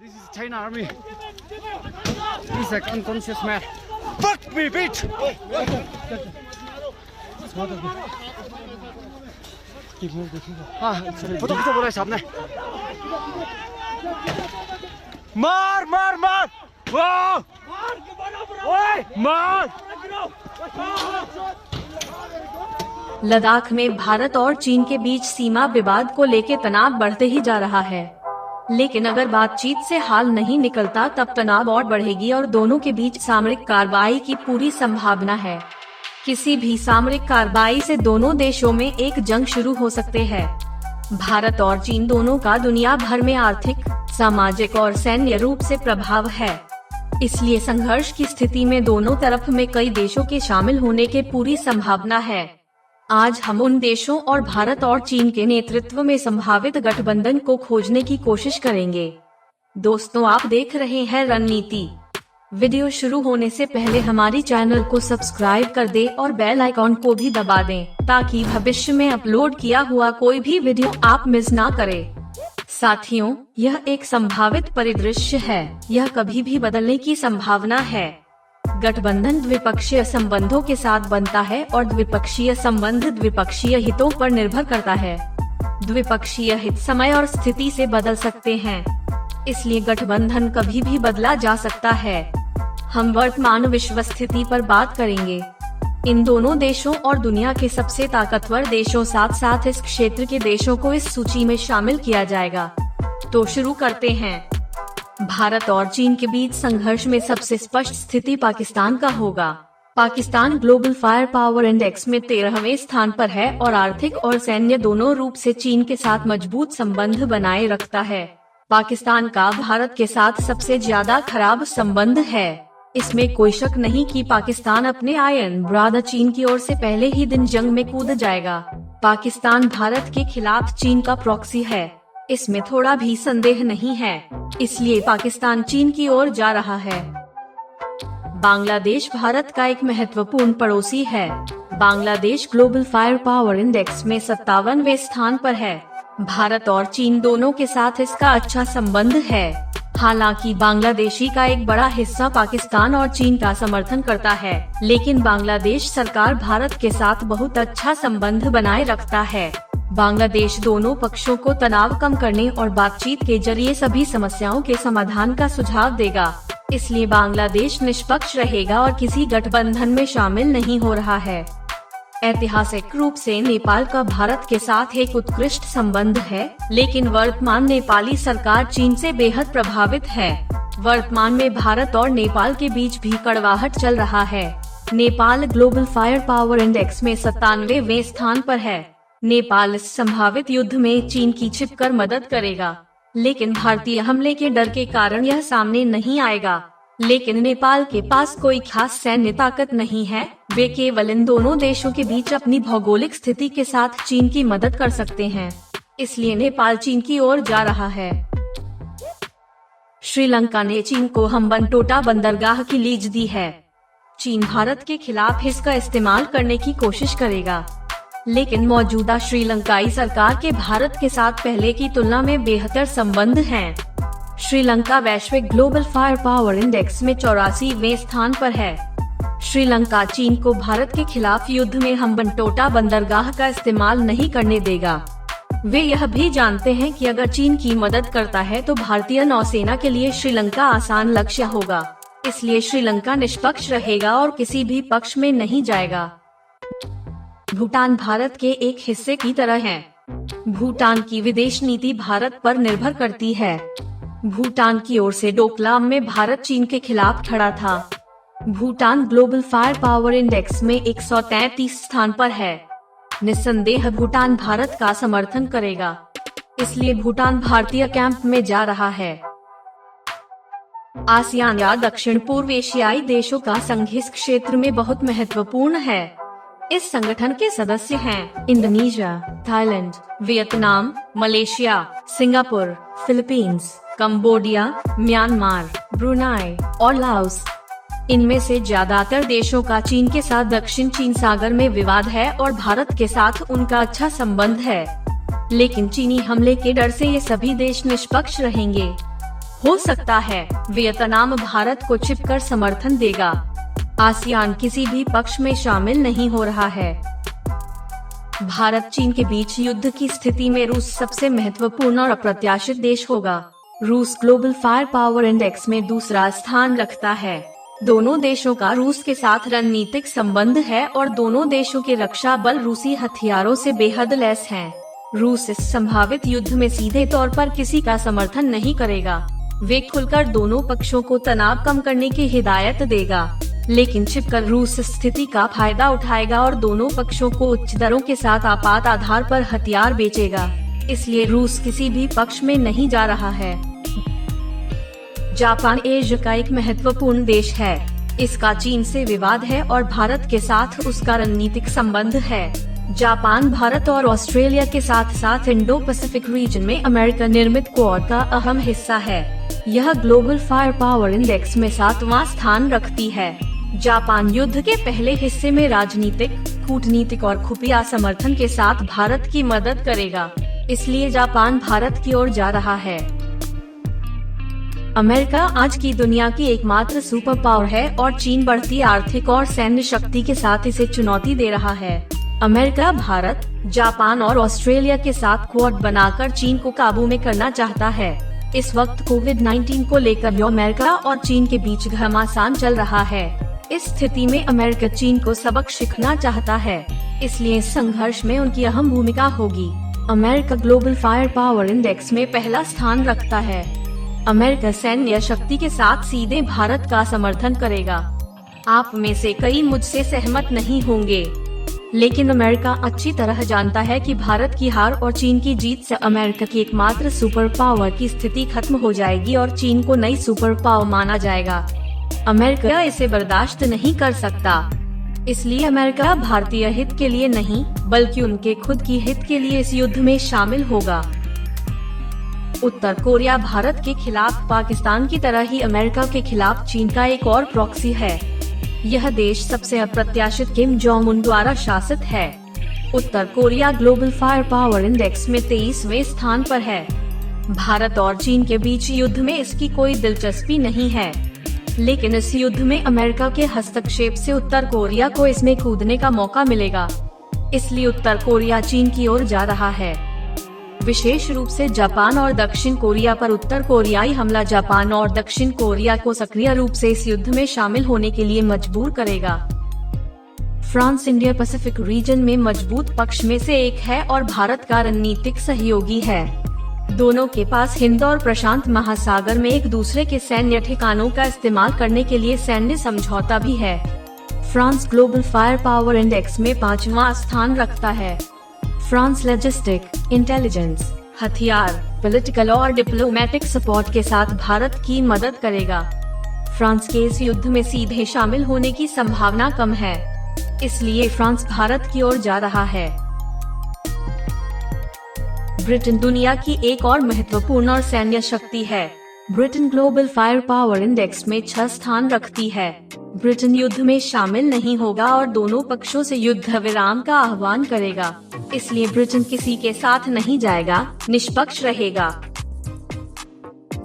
This is China army. He's like unconscious man. Fuck me, bitch! 부터 보내 잡네. मार मार मार वाह मार। लद्दाख में भारत और चीन के बीच सीमा विवाद को लेकर तनाव बढ़ते ही जा रहा है, लेकिन अगर बातचीत से हाल नहीं निकलता तब तनाव और बढ़ेगी और दोनों के बीच सामरिक कार्रवाई की पूरी संभावना है। किसी भी सामरिक कार्रवाई से दोनों देशों में एक जंग शुरू हो सकते हैं। भारत और चीन दोनों का दुनिया भर में आर्थिक, सामाजिक और सैन्य रूप से प्रभाव है, इसलिए संघर्ष की स्थिति में दोनों तरफ में कई देशों के शामिल होने की पूरी संभावना है। आज हम उन देशों और भारत और चीन के नेतृत्व में संभावित गठबंधन को खोजने की कोशिश करेंगे। दोस्तों, आप देख रहे हैं रणनीति। वीडियो शुरू होने से पहले हमारी चैनल को सब्सक्राइब कर दें और बेल आइकॉन को भी दबा दें ताकि भविष्य में अपलोड किया हुआ कोई भी वीडियो आप मिस ना करें। साथियों, यह एक संभावित परिदृश्य है, यह कभी भी बदलने की संभावना है। गठबंधन द्विपक्षीय संबंधों के साथ बनता है और द्विपक्षीय संबंध द्विपक्षीय हितों पर निर्भर करता है। द्विपक्षीय हित समय और स्थिति से बदल सकते हैं, इसलिए गठबंधन कभी भी बदला जा सकता है। हम वर्तमान विश्व स्थिति पर बात करेंगे। इन दोनों देशों और दुनिया के सबसे ताकतवर देशों साथ साथ इस क्षेत्र के देशों को इस सूची में शामिल किया जाएगा। तो शुरू करते हैं। भारत और चीन के बीच संघर्ष में सबसे स्पष्ट स्थिति पाकिस्तान का होगा। Pakistan global firepower index में 13वें स्थान पर है और आर्थिक और सैन्य दोनों रूप से चीन के साथ मजबूत संबंध बनाए रखता है। पाकिस्तान का भारत के साथ सबसे ज्यादा खराब संबंध है। इसमें कोई शक नहीं कि पाकिस्तान अपने आयरन ब्रादर चीन की ओर से पहले ही दिन जंग में कूद जाएगा। पाकिस्तान भारत के खिलाफ चीन का प्रॉक्सी है, इसमें थोड़ा भी संदेह नहीं है, इसलिए पाकिस्तान चीन की ओर जा रहा है। बांग्लादेश भारत का एक महत्वपूर्ण पड़ोसी है। Bangladesh global firepower index में 57वें स्थान पर है। भारत और चीन दोनों के साथ इसका अच्छा संबंध है। हालांकि बांग्लादेशी का एक बड़ा हिस्सा पाकिस्तान और चीन का समर्थन करता है, लेकिन बांग्लादेश सरकार भारत के साथ बहुत अच्छा संबंध बनाए रखता है। बांग्लादेश दोनों पक्षों को तनाव कम करने और बातचीत के जरिए सभी समस्याओं के समाधान का सुझाव देगा, इसलिए बांग्लादेश निष्पक्ष रहेगा और किसी गठबंधन में शामिल नहीं हो रहा है। ऐतिहासिक रूप से नेपाल का भारत के साथ एक उत्कृष्ट संबंध है, लेकिन वर्तमान नेपाली सरकार चीन से बेहद प्रभावित है। वर्तमान में भारत और नेपाल के बीच भी कड़वाहट चल रहा है। Nepal global firepower index में 97वें स्थान पर है। नेपाल इस संभावित युद्ध में चीन की छिपकर मदद करेगा, लेकिन भारतीय हमले के डर के कारण यह सामने नहीं आएगा। लेकिन नेपाल के पास कोई खास सैन्य ताकत नहीं है, वे केवल इन दोनों देशों के बीच अपनी भौगोलिक स्थिति के साथ चीन की मदद कर सकते हैं, इसलिए नेपाल चीन की ओर जा रहा है। श्रीलंका ने चीन को हम्बनटोटा बंदरगाह की लीज दी है। चीन भारत के खिलाफ इसका इस्तेमाल करने की कोशिश करेगा, लेकिन मौजूदा श्रीलंकाई सरकार के भारत के साथ पहले की तुलना में बेहतर संबंध हैं। श्रीलंका वैश्विक ग्लोबल फायर पावर इंडेक्स में 84वें स्थान पर है। श्रीलंका चीन को भारत के खिलाफ युद्ध में हम्बनटोटा बंदरगाह का इस्तेमाल नहीं करने देगा। वे यह भी जानते हैं कि अगर चीन की मदद करता है तो भारतीय नौसेना के लिए श्रीलंका आसान लक्ष्य होगा, इसलिए श्रीलंका निष्पक्ष रहेगा और किसी भी पक्ष में नहीं जाएगा। भूटान भारत के एक हिस्से की तरह है। भूटान की विदेश नीति भारत पर निर्भर करती है। भूटान की ओर से डोकलाम में भारत चीन के खिलाफ खड़ा था। Bhutan global firepower index में 133 स्थान पर है। निस्संदेह भूटान भारत का समर्थन करेगा, इसलिए भूटान भारतीय कैंप में जा रहा है। आसियान या दक्षिण पूर्व एशियाई देशों का संघ इस क्षेत्र में बहुत महत्वपूर्ण है। इस संगठन के सदस्य हैं Indonesia, Thailand, Vietnam, Malaysia, Singapore, Philippines, Cambodia, Myanmar, Brunei और लाओस। इनमें से ज्यादातर देशों का चीन के साथ दक्षिण चीन सागर में विवाद है और भारत के साथ उनका अच्छा संबंध है, लेकिन चीनी हमले के डर से ये सभी देश निष्पक्ष रहेंगे। हो सकता है वियतनाम भारत को छिपकर समर्थन देगा। आसियान किसी भी पक्ष में शामिल नहीं हो रहा है। भारत चीन के बीच युद्ध की स्थिति में रूस सबसे महत्वपूर्ण और अप्रत्याशित देश होगा। रूस ग्लोबल फायर पावर इंडेक्स में दूसरा स्थान रखता है। दोनों देशों का रूस के साथ रणनीतिक संबंध है और दोनों देशों के रक्षा बल रूसी हथियारों से बेहद लैस हैं। रूस इस संभावित युद्ध में सीधे तौर पर किसी का समर्थन नहीं करेगा। वे खुलकर दोनों पक्षों को तनाव कम करने की हिदायत देगा, लेकिन छिपकर रूस स्थिति का फायदा उठाएगा और दोनों पक्षों को उच्च दरों के साथ आपात आधार पर हथियार बेचेगा। इसलिए रूस किसी भी पक्ष में नहीं जा रहा है। जापान एशिया का एक महत्वपूर्ण देश है। इसका चीन से विवाद है और भारत के साथ उसका रणनीतिक संबंध है। जापान भारत और ऑस्ट्रेलिया के साथ साथ इंडो पैसिफिक रीजन में अमेरिका निर्मित क्वाड का अहम हिस्सा है। यह ग्लोबल फायर पावर इंडेक्स में 7वां स्थान रखती है। जापान युद्ध के पहले हिस्से में राजनीतिक, कूटनीतिक और खुफिया समर्थन के साथ भारत की मदद करेगा। इसलिए जापान भारत की ओर जा रहा है। अमेरिका आज की दुनिया की एकमात्र सुपर पावर है और चीन बढ़ती आर्थिक और सैन्य शक्ति के साथ इसे चुनौती दे रहा है। अमेरिका भारत, जापान और ऑस्ट्रेलिया के साथ क्वाड बनाकर चीन को काबू में करना चाहता है। इस वक्त कोविड-19 को लेकर अमेरिका और चीन के बीच घमासान चल रहा है। इस स्थिति में अमेरिका चीन को सबक सीखना चाहता है, इसलिए इस संघर्ष में उनकी अहम भूमिका होगी। America global firepower index में पहला स्थान रखता है। अमेरिका सैन्य शक्ति के साथ सीधे भारत का समर्थन करेगा। आप में से कई मुझसे सहमत नहीं होंगे, लेकिन अमेरिका अच्छी तरह जानता है कि भारत की हार और चीन की जीत से अमेरिका की एकमात्र सुपर पावर की स्थिति खत्म हो जाएगी और चीन को नई सुपर पावर माना जाएगा। अमेरिका इसे बर्दाश्त नहीं कर सकता। इसलिए अमेरिका भारतीय हित के लिए नहीं, बल्कि उनके खुद की हित के लिए इस युद्ध में शामिल होगा। उत्तर कोरिया भारत के खिलाफ पाकिस्तान की तरह ही अमेरिका के खिलाफ चीन का एक और प्रॉक्सी है। यह देश सबसे अप्रत्याशित किम जोंग उन द्वारा शासित है। उत्तर Korea global firepower index में 23वें स्थान पर है। भारत और चीन के बीच युद्ध में इसकी कोई दिलचस्पी नहीं है, लेकिन इस युद्ध में अमेरिका के हस्तक्षेप से उत्तर कोरिया को इसमें कूदने का मौका मिलेगा। इसलिए उत्तर कोरिया चीन की ओर जा रहा है। विशेष रूप से जापान और दक्षिण कोरिया पर उत्तर कोरियाई हमला जापान और दक्षिण कोरिया को सक्रिय रूप से इस युद्ध में शामिल होने के लिए मजबूर करेगा। फ्रांस इंडिया पैसिफिक रीजन में मजबूत पक्ष में से एक है और भारत का रणनीतिक सहयोगी है। दोनों के पास हिंद और प्रशांत महासागर में एक दूसरे के सैन्य ठिकानों का इस्तेमाल करने के लिए सैन्य समझौता भी है। France global firepower index में 5वां स्थान रखता है। फ्रांस लॉजिस्टिक, इंटेलिजेंस, हथियार, पॉलिटिकल और डिप्लोमेटिक सपोर्ट के साथ भारत की मदद करेगा। फ्रांस के इस युद्ध में सीधे शामिल होने की संभावना कम है, इसलिए फ्रांस भारत की ओर जा रहा है। ब्रिटेन दुनिया की एक और महत्वपूर्ण और सैन्य शक्ति है। Britain global firepower index में 6 स्थान रखती है। ब्रिटेन युद्ध में शामिल नहीं होगा और दोनों पक्षों से युद्ध विराम का आह्वान करेगा। इसलिए ब्रिटेन किसी के साथ नहीं जाएगा, निष्पक्ष रहेगा।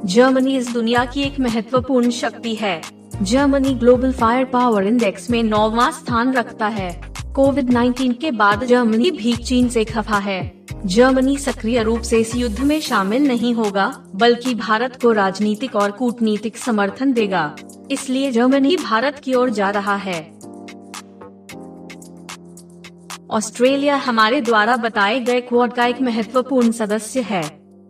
जर्मनी इस दुनिया की एक महत्वपूर्ण शक्ति है। Germany global firepower index में 9वां स्थान रखता है। कोविड-19 के बाद जर्मनी भी चीन से खफा है। जर्मनी सक्रिय रूप से इस युद्ध में शामिल नहीं होगा, बल्कि भारत को राजनीतिक और कूटनीतिक समर्थन देगा। इसलिए जर्मनी भारत की ओर जा रहा है। ऑस्ट्रेलिया हमारे द्वारा बताए गए क्वाड का एक महत्वपूर्ण सदस्य है।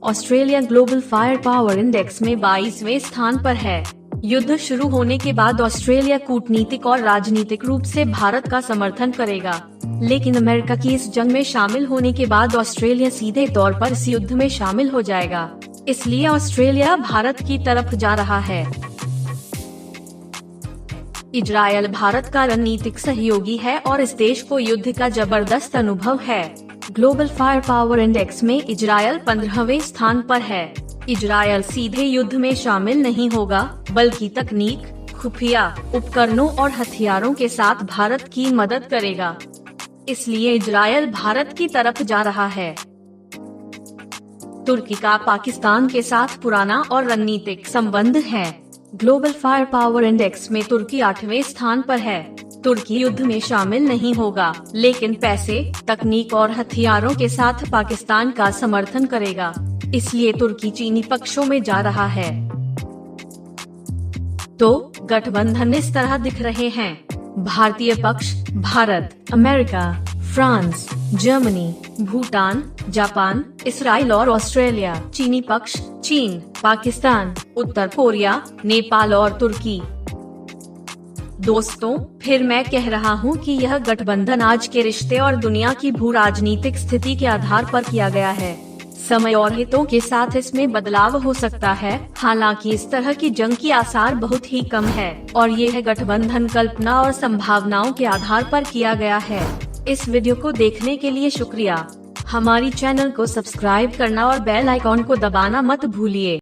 Australia global firepower index में 22वें स्थान पर है। युद्ध शुरू होने के बाद ऑस्ट्रेलिया कूटनीतिक और राजनीतिक रूप से भारत का समर्थन करेगा, लेकिन अमेरिका की इस जंग में शामिल होने के बाद ऑस्ट्रेलिया सीधे तौर पर इस युद्ध में शामिल हो जाएगा। इसलिए ऑस्ट्रेलिया भारत की तरफ जा रहा है। इजरायल भारत का रणनीतिक सहयोगी है और इस देश को युद्ध का जबरदस्त अनुभव है। ग्लोबल फायर पावर इंडेक्स में इजरायल 15वें स्थान पर है। इजरायल सीधे युद्ध में शामिल नहीं होगा, बल्कि तकनीक, खुफिया उपकरणों और हथियारों के साथ भारत की मदद करेगा। इसलिए इजरायल भारत की तरफ जा रहा है। तुर्की का पाकिस्तान के साथ पुराना और रणनीतिक संबंध है। ग्लोबल फायर पावर इंडेक्स में तुर्की 8वें स्थान पर है। तुर्की युद्ध में शामिल नहीं होगा, लेकिन पैसे, तकनीक और हथियारों के साथ पाकिस्तान का समर्थन करेगा। इसलिए तुर्की चीनी पक्षों में जा रहा है। तो गठबंधन इस तरह दिख रहे हैं। भारतीय पक्ष Bharat, America, France, Germany, Bhutan, Japan, Israel और ऑस्ट्रेलिया। चीनी पक्ष चीन, पाकिस्तान, उत्तर कोरिया, नेपाल और तुर्की। दोस्तों, फिर मैं कह रहा हूँ कि यह गठबंधन आज के रिश्ते और दुनिया की भू राजनीतिक स्थिति के आधार पर किया गया है। समय और हितों के साथ इसमें बदलाव हो सकता है। हालांकि इस तरह की जंग की आसार बहुत ही कम है और यह गठबंधन कल्पना और संभावनाओं के आधार पर किया गया है। इस वीडियो को देखने के लिए शुक्रिया। हमारी चैनल को सब्सक्राइब करना और बेल आइकॉन को दबाना मत भूलिए।